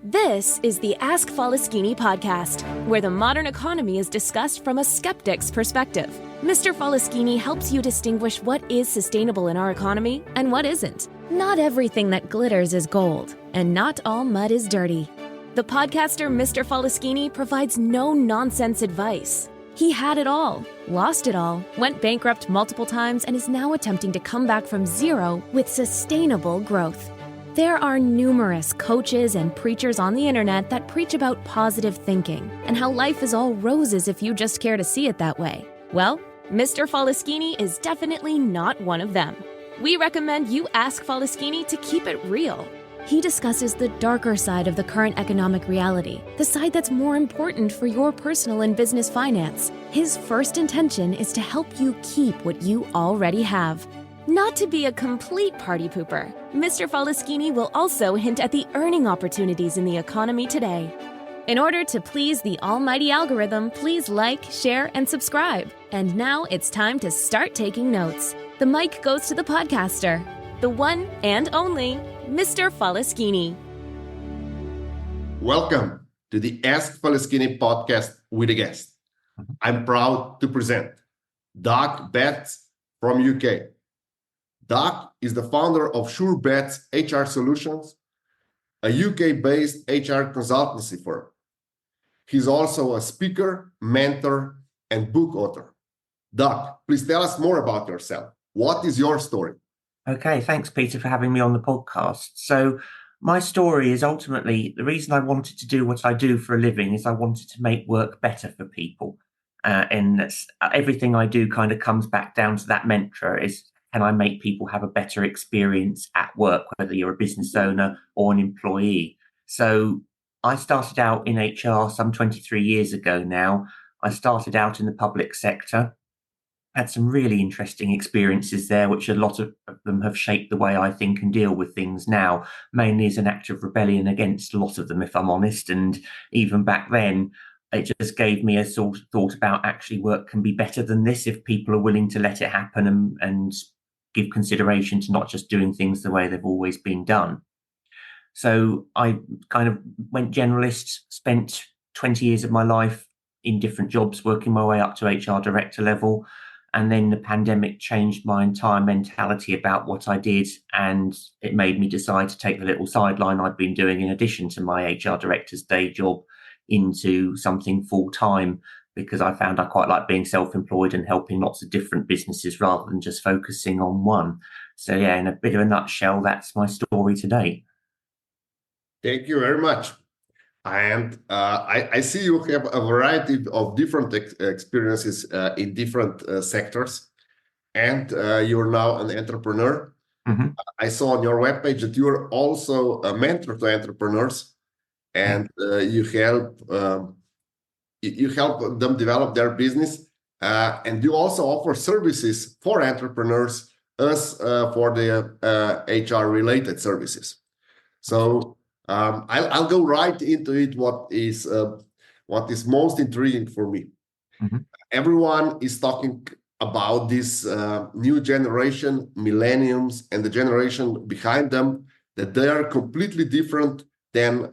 This is the Ask Faleskini podcast, where the modern economy is discussed from a skeptic's perspective. Mr. Faleskini helps you distinguish what is sustainable in our economy and what isn't. Not everything that glitters is gold, and not all mud is dirty. The podcaster Mr. Faleskini provides no-nonsense advice. He had it all, lost it all, went bankrupt multiple times, and is now attempting to come back from zero with sustainable growth. There are numerous coaches and preachers on the internet that preach about positive thinking and how life is all roses if you just care to see it that way. Well, Mr. Faleskini is definitely not one of them. We recommend you ask Faleskini to keep it real. He discusses the darker side of the current economic reality, the side that's more important for your personal and business finance. His first intention is to help you keep what you already have. Not to be a complete party pooper, Mr. Faleskini will also hint at the earning opportunities in the economy today. In order to please the almighty algorithm, please like, share, and subscribe. And now it's time to start taking notes. The mic goes to the podcaster, the one and only Mr. Faleskini. Welcome to the Ask Faleskini podcast with a guest. I'm proud to present Doug Betts from UK. Doug is the founder of SureBets HR Solutions, a UK-based HR consultancy firm. He's also a speaker, mentor, and book author. Doug, please tell us more about yourself. What is your story? Okay, thanks, Peter, for having me on the podcast. So my story is ultimately the reason I wanted to do what I do for a living is I wanted to make work better for people. And everything I do kind of comes back down to that mantra is, can I make people have a better experience at work, whether you're a business owner or an employee? So I started out in HR some 23 years ago now. I started out in the public sector, had some really interesting experiences there, which a lot of them have shaped the way I think and deal with things now, mainly as an act of rebellion against a lot of them, if I'm honest. And even back then, it just gave me a sort of thought about actually work can be better than this if people are willing to let it happen and give consideration to not just doing things the way they've always been done. So I kind of went generalist, spent 20 years of my life in different jobs, working my way up to HR director level. And then the pandemic changed my entire mentality about what I did. And it made me decide to take the little sideline I'd been doing in addition to my HR director's day job into something full time, because I found I quite like being self-employed and helping lots of different businesses rather than just focusing on one. So yeah, in a bit of a nutshell, that's my story today. Thank you very much. And I see you have a variety of different experiences in different sectors, and you're now an entrepreneur. Mm-hmm. I saw on your webpage that you are also a mentor to entrepreneurs, and you help them develop their business, and you also offer services for entrepreneurs as for the HR related services. So I'll go right into it. What is most intriguing for me? Mm-hmm. Everyone is talking about this new generation, millennials, and the generation behind them, that they are completely different than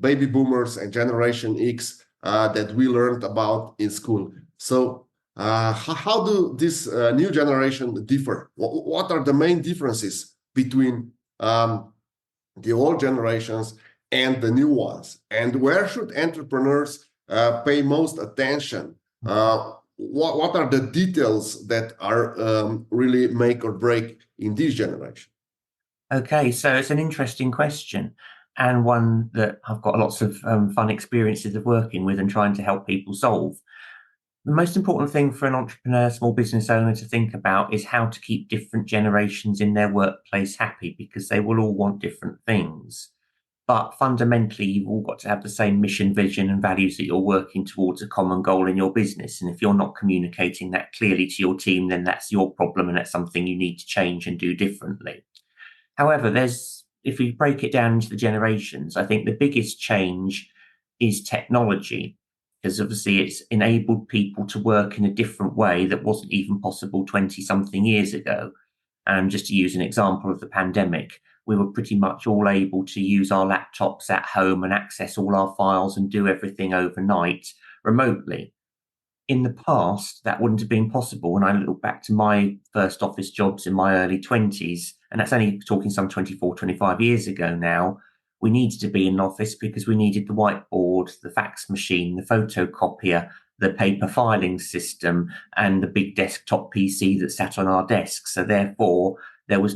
baby boomers and Generation X that we learned about in school. So how do this new generation differ? What are the main differences between the old generations and the new ones? And where should entrepreneurs pay most attention? What are the details that are really make or break in this generation? Okay, so it's an interesting question, and one that I've got lots of fun experiences of working with and trying to help people solve. The most important thing for an entrepreneur, small business owner to think about is how to keep different generations in their workplace happy, because they will all want different things. But fundamentally, you've all got to have the same mission, vision, and values that you're working towards a common goal in your business. And if you're not communicating that clearly to your team, then that's your problem, and that's something you need to change and do differently. However, if we break it down into the generations, I think the biggest change is technology, because obviously it's enabled people to work in a different way that wasn't even possible 20-something years ago. And just to use an example of the pandemic, we were pretty much all able to use our laptops at home and access all our files and do everything overnight remotely. In the past, that wouldn't have been possible. When I look back to my first office jobs in my early 20s, and that's only talking some 24, 25 years ago now, we needed to be in an office because we needed the whiteboard, the fax machine, the photocopier, the paper filing system, and the big desktop PC that sat on our desk. So therefore, there was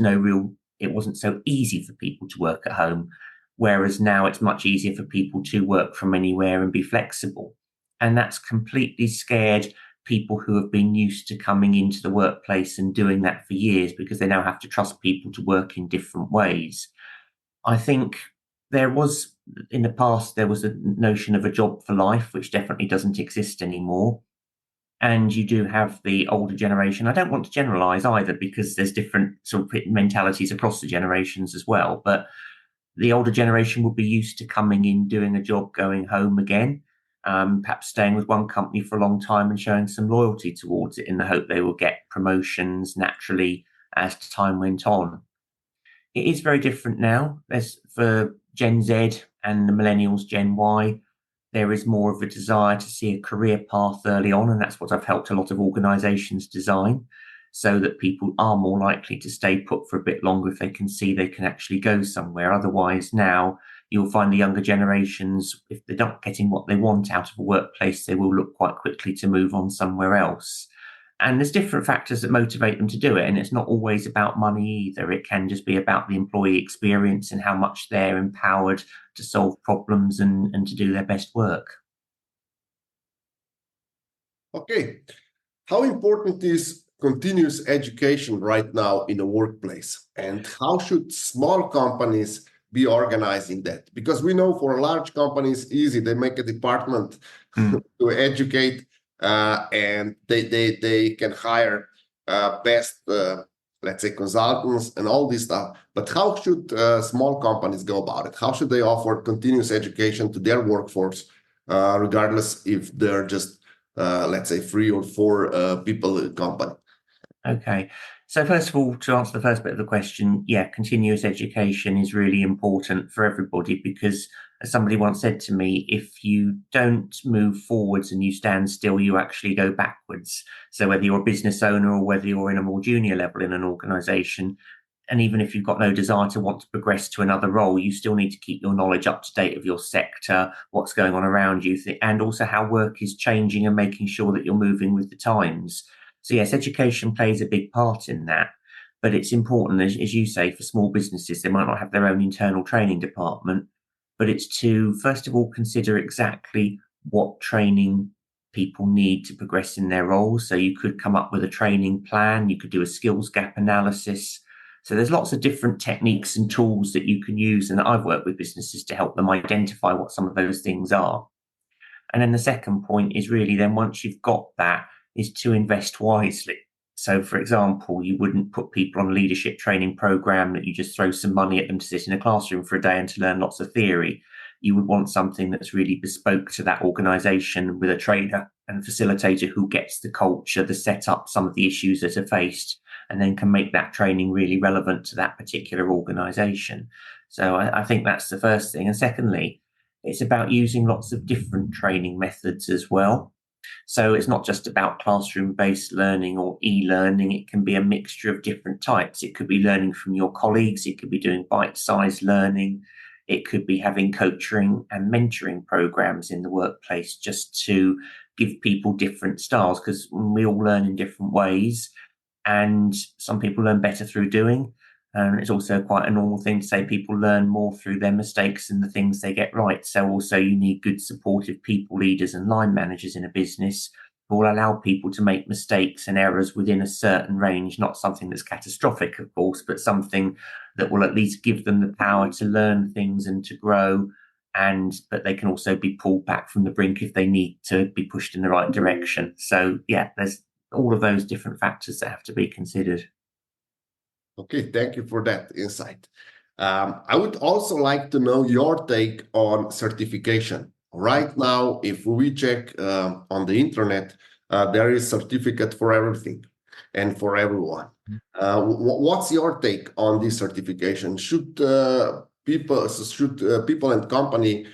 it wasn't so easy for people to work at home. Whereas now it's much easier for people to work from anywhere and be flexible. And that's completely scared people who have been used to coming into the workplace and doing that for years, because they now have to trust people to work in different ways. I think in the past, there was a notion of a job for life, which definitely doesn't exist anymore. And you do have the older generation. I don't want to generalize either, because there's different sort of mentalities across the generations as well. But the older generation will be used to coming in, doing a job, going home again, perhaps staying with one company for a long time and showing some loyalty towards it in the hope they will get promotions naturally as time went on. It is very different now. For Gen Z and the millennials, Gen Y, there is more of a desire to see a career path early on, and that's what I've helped a lot of organizations design, so that people are more likely to stay put for a bit longer if they can see they can actually go somewhere. Otherwise, now you'll find the younger generations, if they're not getting what they want out of a workplace, they will look quite quickly to move on somewhere else. And there's different factors that motivate them to do it. And it's not always about money either. It can just be about the employee experience and how much they're empowered to solve problems and to do their best work. Okay. How important is continuous education right now in the workplace? And how should small companies be organizing that? Because we know for large companies, easy, they make a department to educate, and they can hire best, let's say, consultants and all this stuff. But how should small companies go about it? How should they offer continuous education to their workforce, regardless if they're just, let's say, 3 or 4 people company? Okay. So first of all, to answer the first bit of the question, yeah, continuous education is really important for everybody, because as somebody once said to me, if you don't move forwards and you stand still, you actually go backwards. So whether you're a business owner or whether you're in a more junior level in an organization, and even if you've got no desire to want to progress to another role, you still need to keep your knowledge up to date of your sector, what's going on around you, and also how work is changing and making sure that you're moving with the times. So yes, education plays a big part in that, but it's important, as you say, for small businesses, they might not have their own internal training department, but it's to, first of all, consider exactly what training people need to progress in their roles. So you could come up with a training plan, you could do a skills gap analysis. So there's lots of different techniques and tools that you can use, and I've worked with businesses to help them identify what some of those things are. And then the second point is really then, once you've got that, is to invest wisely. So, for example, you wouldn't put people on a leadership training program that you just throw some money at them to sit in a classroom for a day and to learn lots of theory. You would want something that's really bespoke to that organization, with a trainer and facilitator who gets the culture, the setup, some of the issues that are faced, and then can make that training really relevant to that particular organization. So I think that's the first thing. And secondly, it's about using lots of different training methods as well. So it's not just about classroom-based learning or e-learning. It can be a mixture of different types. It could be learning from your colleagues. It could be doing bite-sized learning. It could be having coaching and mentoring programs in the workplace, just to give people different styles, because we all learn in different ways, and some people learn better through doing. And it's also quite a normal thing to say people learn more through their mistakes and the things they get right. So also you need good supportive people leaders and line managers in a business who will allow people to make mistakes and errors within a certain range, not something that's catastrophic, of course, but something that will at least give them the power to learn things and to grow. But they can also be pulled back from the brink if they need to be pushed in the right direction. So yeah, there's all of those different factors that have to be considered. Okay, thank you for that insight. I would also like to know your take on certification. Right now, if we check on the internet, there is certificate for everything. and for everyone. What's your take on this certification? Should people and company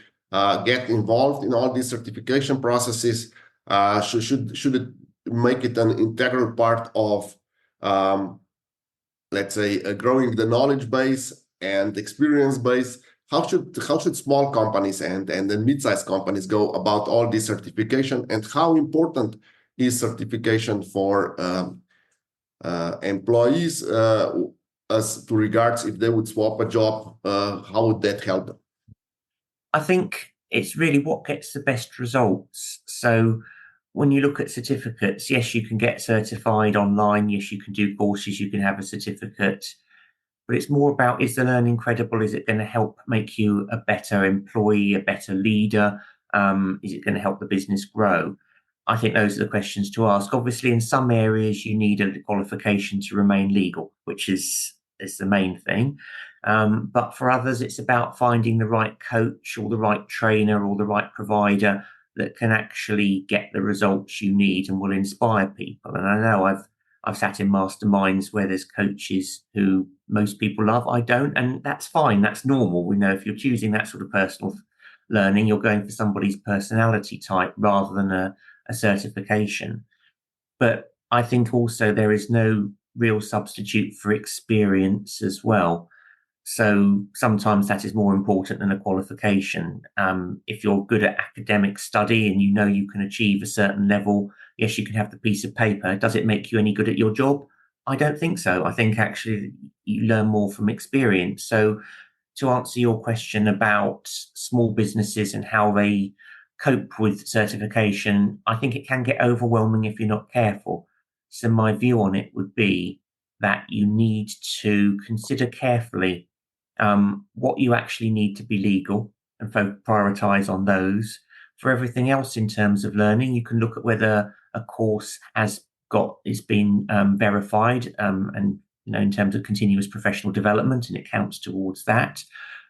get involved in all these certification processes? Should it make it an integral part of, let's say, growing the knowledge base and experience base? How should small companies and the mid-sized companies go about all this certification, and how important is certification for employees as to regards if they would swap a job? How would that help them? I think it's really what gets the best results. So when you look at certificates, yes, you can get certified online. Yes, you can do courses, you can have a certificate. But it's more about, is the learning credible? Is it going to help make you a better employee, a better leader? Is it going to help the business grow? I think those are the questions to ask. Obviously, in some areas, you need a qualification to remain legal, which is the main thing. But for others, it's about finding the right coach or the right trainer or the right provider that can actually get the results you need and will inspire people. And I know I've sat in masterminds where there's coaches who most people love. I don't, and that's fine. That's normal. We know if you're choosing that sort of personal learning, you're going for somebody's personality type rather than a certification. But I think also there is no real substitute for experience as well. So sometimes that is more important than a qualification. If you're good at academic study and you know you can achieve a certain level, yes, you can have the piece of paper. Does it make you any good at your job? I don't think so. I think actually you learn more from experience. So to answer your question about small businesses and how they cope with certification, I think it can get overwhelming if you're not careful. So my view on it would be that you need to consider carefully what you actually need to be legal and prioritize on those. For everything else in terms of learning, you can look at whether a course is been verified and in terms of continuous professional development, and it counts towards that,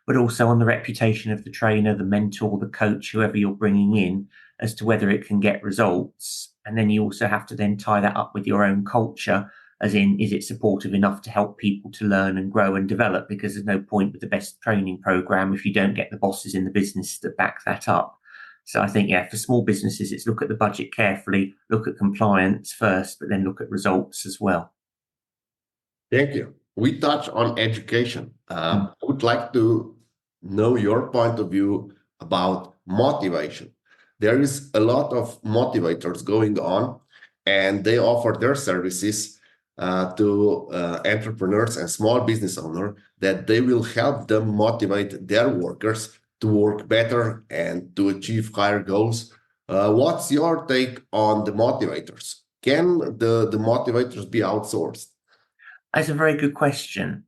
but also on the reputation of the trainer, the mentor, the coach, whoever you're bringing in, as to whether it can get results. And then you also have to then tie that up with your own culture, as in, is it supportive enough to help people to learn and grow and develop? Because there's no point with the best training program if you don't get the bosses in the business that back that up. So I think, for small businesses, it's look at the budget carefully, look at compliance first, but then look at results as well. Thank you. We touch on education. I would like to know your point of view about motivation. There is a lot of motivators going on, and they offer their services to entrepreneurs and small business owners, that they will help them motivate their workers to work better and to achieve higher goals. What's your take on the motivators? Can the motivators be outsourced? That's a very good question.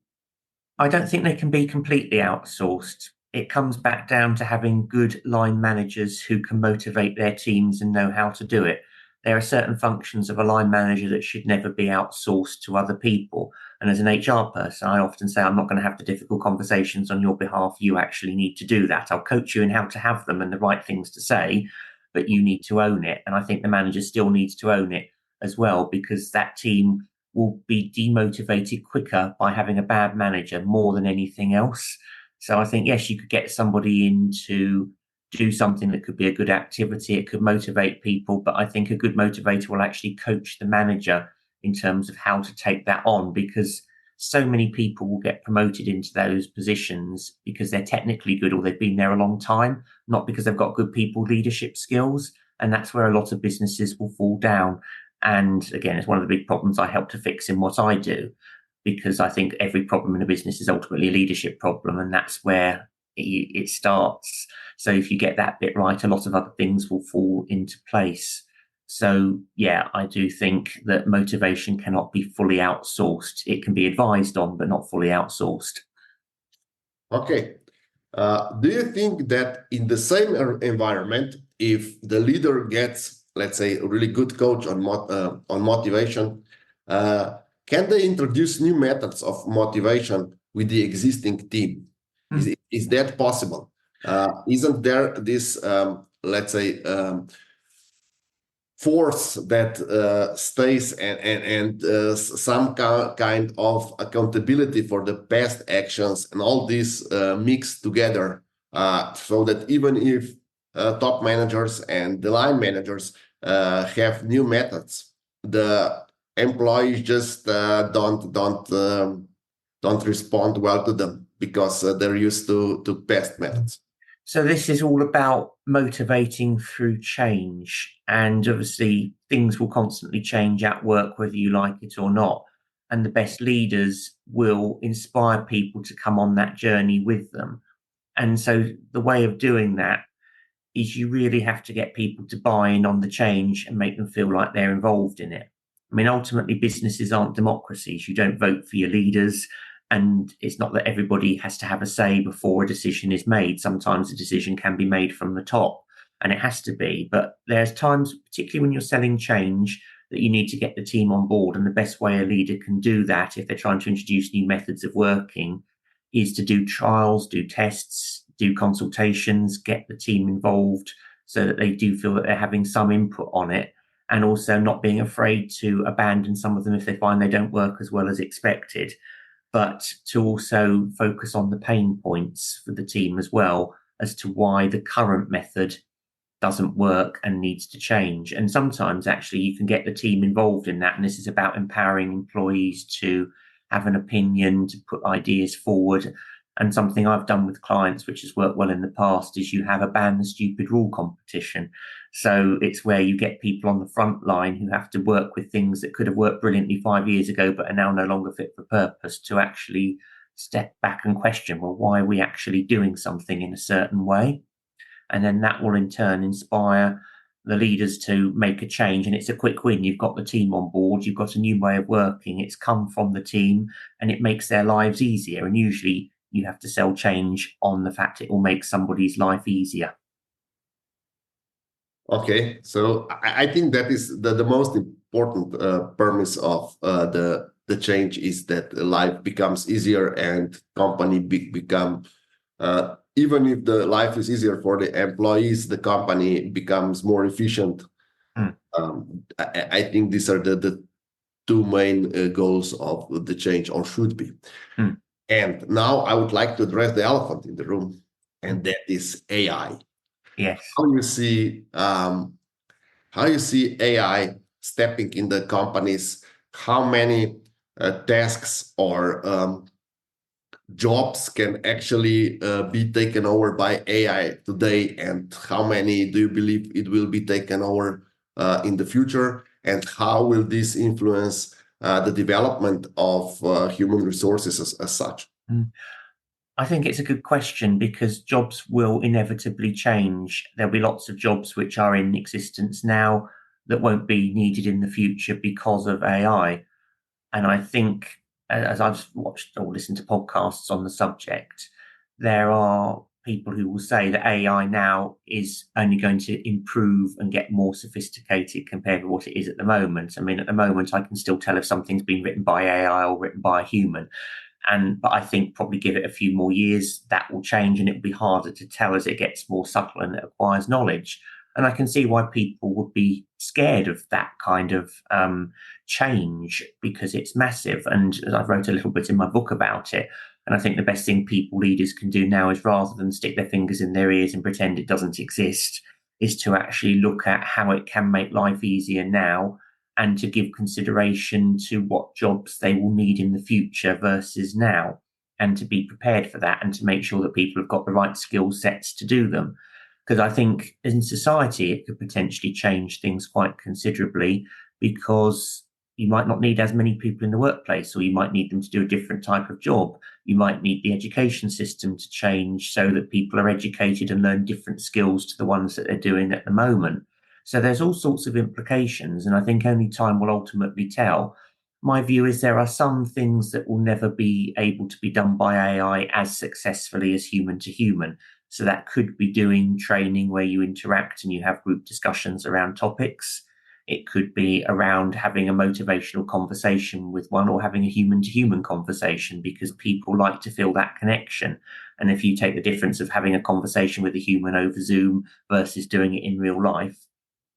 I don't think they can be completely outsourced. It comes back down to having good line managers who can motivate their teams and know how to do it. There are certain functions of a line manager that should never be outsourced to other people. And as an HR person, I often say, I'm not going to have the difficult conversations on your behalf. You actually need to do that. I'll coach you in how to have them and the right things to say, but you need to own it. And I think the manager still needs to own it as well, because that team will be demotivated quicker by having a bad manager more than anything else. So I think, yes, you could get somebody in to do something that could be a good activity. It could motivate people, but I think a good motivator will actually coach the manager in terms of how to take that on, because so many people will get promoted into those positions because they're technically good or they've been there a long time, not because they've got good people leadership skills. And that's where a lot of businesses will fall down. And again, it's one of the big problems I help to fix in what I do, because I think every problem in a business is ultimately a leadership problem, and that's where it starts. So if you get that bit right, a lot of other things will fall into place. So I do think that motivation cannot be fully outsourced. It can be advised on, but not fully outsourced. Okay. Do you think that in the same environment, if the leader gets, let's say, a really good coach on motivation, can they introduce new methods of motivation with the existing team? Is that possible? Isn't there this, let's say, force that stays and some kind of accountability for the past actions, and all this mixed together, so that even if top managers and the line managers have new methods, the employees just don't respond well to them because they're used to past methods. So this is all about motivating through change. And obviously things will constantly change at work, whether you like it or not. And the best leaders will inspire people to come on that journey with them. And so the way of doing that is you really have to get people to buy in on the change and make them feel like they're involved in it. I mean, ultimately, businesses aren't democracies. You don't vote for your leaders. And it's not that everybody has to have a say before a decision is made. Sometimes a decision can be made from the top, and it has to be. But there's times, particularly when you're selling change, that you need to get the team on board. And the best way a leader can do that, if they're trying to introduce new methods of working, is to do trials, do tests, do consultations, get the team involved so that they do feel that they're having some input on it, and also not being afraid to abandon some of them if they find they don't work as well as expected, but to also focus on the pain points for the team as well as to why the current method doesn't work and needs to change. And sometimes actually you can get the team involved in that. And this is about empowering employees to have an opinion, to put ideas forward. And something I've done with clients, which has worked well in the past, is you have a ban the stupid rule competition. So it's where you get people on the front line who have to work with things that could have worked brilliantly 5 years ago, but are now no longer fit for purpose, to actually step back and question, well, why are we actually doing something in a certain way? And then that will in turn inspire the leaders to make a change. And it's a quick win. You've got the team on board. You've got a new way of working. It's come from the team and it makes their lives easier. And usually you have to sell change on the fact it will make somebody's life easier. Okay, so I think that is the most important premise of the change, is that life becomes easier and company become, even if the life is easier for the employees, the company becomes more efficient. I think these are the two main goals of the change, or should be. And now I would like to address the elephant in the room, and that is AI. Yes. How you see AI stepping in the companies? How many tasks or jobs can actually be taken over by AI today, and how many do you believe it will be taken over in the future? And how will this influence the development of human resources as such? I think it's a good question, because jobs will inevitably change. There'll be lots of jobs which are in existence now that won't be needed in the future because of AI. And I think, as I've watched or listened to podcasts on the subject, there are people who will say that AI now is only going to improve and get more sophisticated compared to what it is at the moment. I mean, at the moment, I can still tell if something's been written by AI or written by a human. But I think probably give it a few more years, that will change, and it will be harder to tell as it gets more subtle and it acquires knowledge. And I can see why people would be scared of that kind of change, because it's massive. And I wrote a little bit in my book about it. And I think the best thing people leaders can do now is, rather than stick their fingers in their ears and pretend it doesn't exist, is to actually look at how it can make life easier now, and to give consideration to what jobs they will need in the future versus now, and to be prepared for that, and to make sure that people have got the right skill sets to do them. Because I think in society, it could potentially change things quite considerably, because you might not need as many people in the workplace, or you might need them to do a different type of job. You might need the education system to change so that people are educated and learn different skills to the ones that they're doing at the moment. So there's all sorts of implications, and I think only time will ultimately tell. My view is there are some things that will never be able to be done by AI as successfully as human to human. So that could be doing training where you interact and you have group discussions around topics. It could be around having a motivational conversation with one, or having a human-to-human conversation, because people like to feel that connection. And if you take the difference of having a conversation with a human over Zoom versus doing it in real life,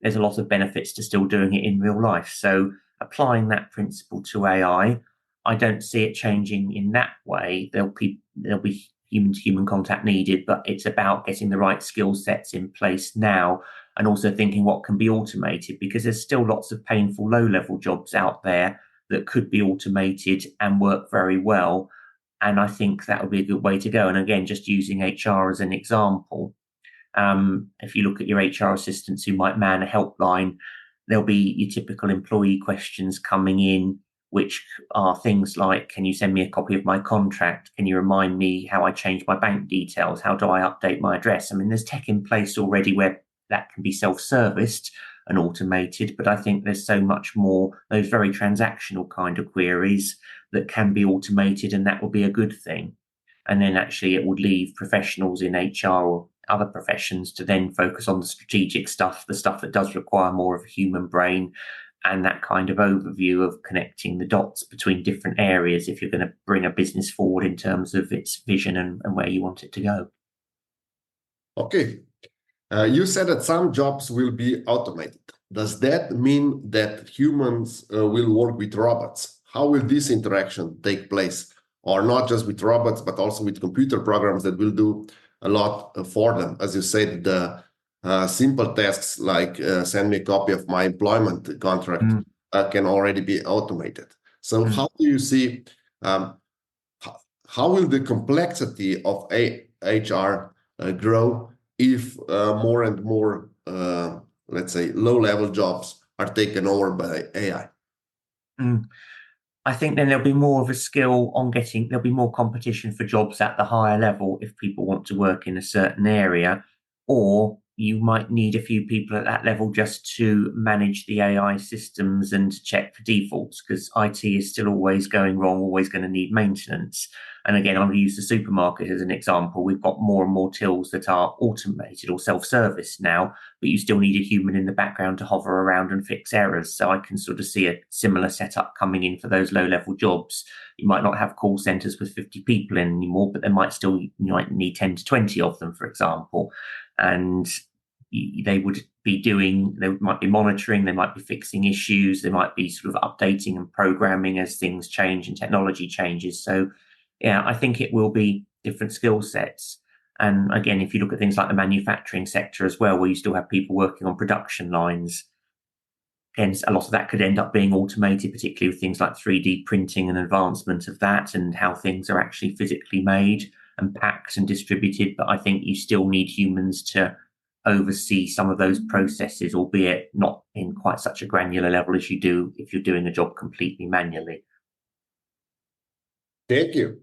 there's a lot of benefits to still doing it in real life. So applying that principle to AI, I don't see it changing in that way. There'll be human-to-human contact needed, but it's about getting the right skill sets in place now, and also thinking what can be automated, because there's still lots of painful low-level jobs out there that could be automated and work very well. And I think that would be a good way to go. And again, just using HR as an example, if you look at your HR assistants who might man a helpline, there'll be your typical employee questions coming in, which are things like, can you send me a copy of my contract? Can you remind me how I change my bank details? How do I update my address? I mean, there's tech in place already where that can be self-serviced and automated, but I think there's so much more, those very transactional kind of queries that can be automated, and that will be a good thing. And then actually it would leave professionals in HR or other professions to then focus on the strategic stuff, the stuff that does require more of a human brain, and that kind of overview of connecting the dots between different areas if you're going to bring a business forward in terms of its vision and where you want it to go. Okay. You said that some jobs will be automated. Does that mean that humans will work with robots? How will this interaction take place? Or not just with robots, but also with computer programs that will do a lot for them? As you said, the simple tasks like send me a copy of my employment contract can already be automated. So how do you see, how will the complexity of HR grow if more and more, let's say, low-level jobs are taken over by AI? I think then there'll be more of a skill on there'll be more competition for jobs at the higher level if people want to work in a certain area, or you might need a few people at that level just to manage the AI systems and check for defaults, because IT is still always going wrong, always going to need maintenance. And again, I'm going to use the supermarket as an example. We've got more and more tills that are automated or self-service now, but you still need a human in the background to hover around and fix errors. So I can sort of see a similar setup coming in for those low-level jobs. You might not have call centers with 50 people in anymore, but you might need 10 to 20 of them, for example. And they might be monitoring, they might be fixing issues, they might be sort of updating and programming as things change and technology changes. So yeah, I think it will be different skill sets. And again, if you look at things like the manufacturing sector as well, where you still have people working on production lines, again, a lot of that could end up being automated, particularly with things like 3D printing and advancement of that and how things are actually physically made and packed and distributed. But I think you still need humans to oversee some of those processes, albeit not in quite such a granular level as you do if you're doing a job completely manually. Thank you.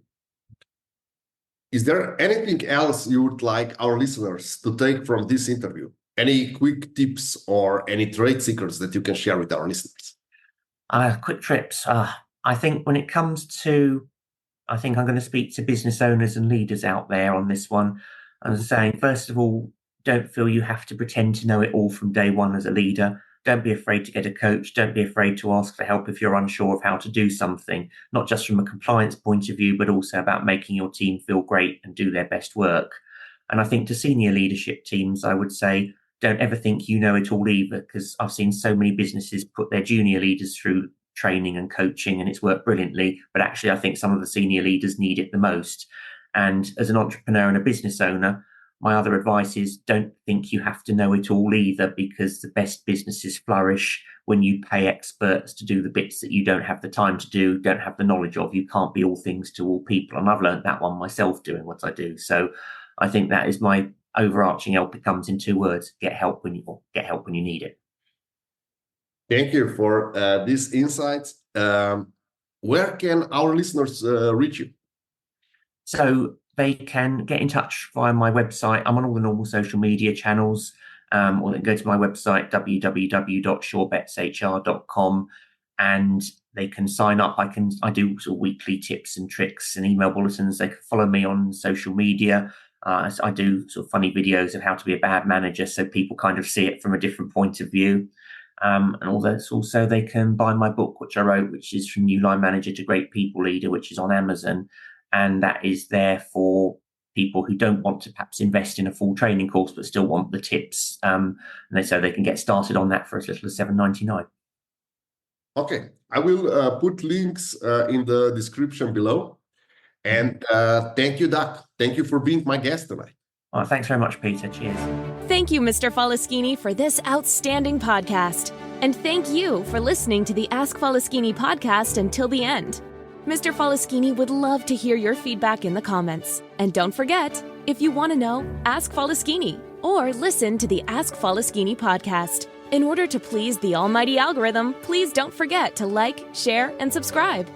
Is there anything else you would like our listeners to take from this interview? Any quick tips or any trade secrets that you can share with our listeners? Quick tips. I think when it comes to, I think I'm going to speak to business owners and leaders out there on this one. I'm saying, first of all, don't feel you have to pretend to know it all from day one as a leader. Don't be afraid to get a coach. Don't be afraid to ask for help if you're unsure of how to do something, not just from a compliance point of view, but also about making your team feel great and do their best work. And I think to senior leadership teams, I would say, don't ever think you know it all either, because I've seen so many businesses put their junior leaders through training and coaching and it's worked brilliantly. But actually, I think some of the senior leaders need it the most. And as an entrepreneur and a business owner, my other advice is don't think you have to know it all either, because the best businesses flourish when you pay experts to do the bits that you don't have the time to do, don't have the knowledge of. You can't be all things to all people. And I've learned that one myself doing what I do. So I think that is my overarching help. It comes in two words: get help when you need it. Thank you for these insights. Where can our listeners reach you? So they can get in touch via my website. I'm on all the normal social media channels, or they can go to my website, www.surebetshr.com, and they can sign up. I do sort of weekly tips and tricks and email bulletins. They can follow me on social media. I do sort of funny videos of how to be a bad manager, so people kind of see it from a different point of view. And also they can buy my book, which I wrote, which is From New Line Manager to Great People Leader, which is on Amazon. And that is there for people who don't want to perhaps invest in a full training course but still want the tips, and so they can get started on that for as little as $7.99. Okay, I will put links in the description below. And thank you, Doc. Thank you for being my guest tonight. Well, thanks very much, Peter. Cheers. Thank you, Mr. Faleskini, for this outstanding podcast. And thank you for listening to the Ask Faleskini podcast until the end. Mr. Faleskini would love to hear your feedback in the comments. And don't forget, if you want to know, ask Faleskini or listen to the Ask Faleskini podcast. In order to please the almighty algorithm, please don't forget to like, share, and subscribe.